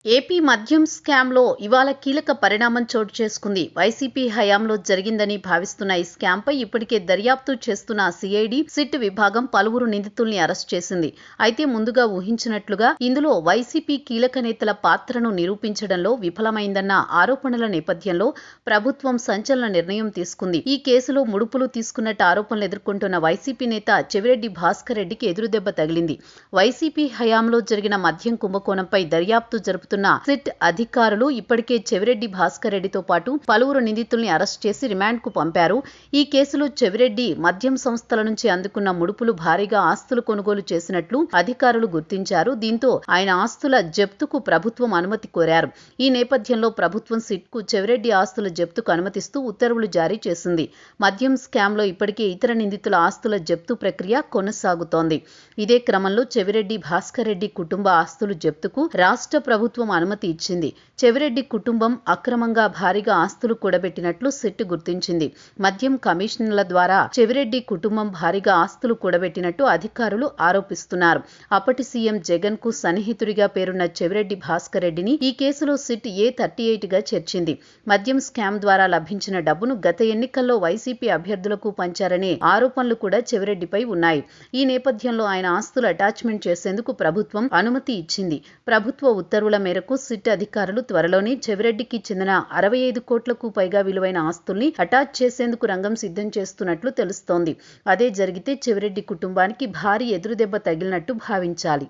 AP మద్యం స్కామ్లో ఇవాళ కీలక పరిణామం చోటు చేసుకుంది. వైసీపీ హయాంలో జరిగిందని భావిస్తున్న ఈ స్కామ్పై ఇప్పటికే దర్యాప్తు చేస్తున్న సిఐడి సిట్ విభాగం పలువురు నిందితుల్ని అరెస్ట్ చేసింది. అయితే ముందుగా ఊహించినట్లుగా ఇందులో వైసీపీ కీలక నేతల పాత్రను నిరూపించడంలో విఫలమైందన్న ఆరోపణల నేపథ్యంలో ప్రభుత్వం సంచలన నిర్ణయం తీసుకుంది. ఈ కేసులో ముడుపులు తీసుకున్నట్టు ఆరోపణలు ఎదుర్కొంటున్న వైసీపీ నేత చెవిరెడ్డి భాస్కర్ రెడ్డికి ఎదురుదెబ్బ తగిలింది. వైసీపీ హయాంలో జరిగిన మద్యం కుంభకోణంపై దర్యాప్తు జరుపుతున్న సిట్ అధికారులు ఇప్పటికే చెవిరెడ్డి భాస్కర్ రెడ్డితో పాటు పలువురు నిందితుల్ని అరెస్ట్ చేసి రిమాండ్ కు పంపారు. ఈ కేసులో చెవిరెడ్డి మద్యం సంస్థల నుంచి అందుకున్న ముడుపులు భారీగా ఆస్తులు కొనుగోలు చేసినట్లు అధికారులు గుర్తించారు. దీంతో ఆయన ఆస్తుల జప్తుకు ప్రభుత్వం అనుమతి కోరారు. ఈ నేపథ్యంలో ప్రభుత్వం సిట్ కు చెవిరెడ్డి ఆస్తుల జప్తుకు అనుమతిస్తూ ఉత్తర్వులు జారీ చేసింది. మద్యం స్కామ్లో ఇప్పటికే ఇతర నిందితుల ఆస్తుల జప్తు ప్రక్రియ కొనసాగుతోంది. ఇదే క్రమంలో చెవిరెడ్డి భాస్కర్ రెడ్డి కుటుంబ ఆస్తుల జప్తుకు రాష్ట్ర ప్రభుత్వం అనుమతి ఇచ్చింది. చెవిరెడ్డి కుటుంబం అక్రమంగా భారీగా ఆస్తులు కూడబెట్టినట్లు సిట్ గుర్తించింది. మద్యం కమిషన్ల ద్వారా చెవిరెడ్డి కుటుంబం భారీగా ఆస్తులు కూడబెట్టినట్టు అధికారులు ఆరోపిస్తున్నారు. అప్పటి సీఎం జగన్ కు సన్నిహితుడిగా పేరున్న చెవిరెడ్డి భాస్కర్ రెడ్డిని ఈ కేసులో సిట్ A38గా చేర్చింది. మద్యం స్కామ్ ద్వారా లభించిన డబ్బును గత ఎన్నికల్లో వైసీపీ అభ్యర్థులకు పంచారనే ఆరోపణలు కూడా చెవిరెడ్డిపై ఉన్నాయి. ఈ నేపథ్యంలో ఆయన ఆస్తులు అటాచ్మెంట్ చేసేందుకు ప్రభుత్వం అనుమతి ఇచ్చింది. ప్రభుత్వ ఉత్తర్వుల మేరకు సిట్ అధికారులు త్వరలోనే చెవిరెడ్డికి చెందిన 65 కోట్లకు పైగా విలువైన ఆస్తుల్ని అటాచ్ చేసేందుకు రంగం సిద్ధం చేస్తున్నట్లు తెలుస్తోంది. అదే జరిగితే చెవిరెడ్డి కుటుంబానికి భారీ ఎదురుదెబ్బ తగిలినట్టు భావించాలి.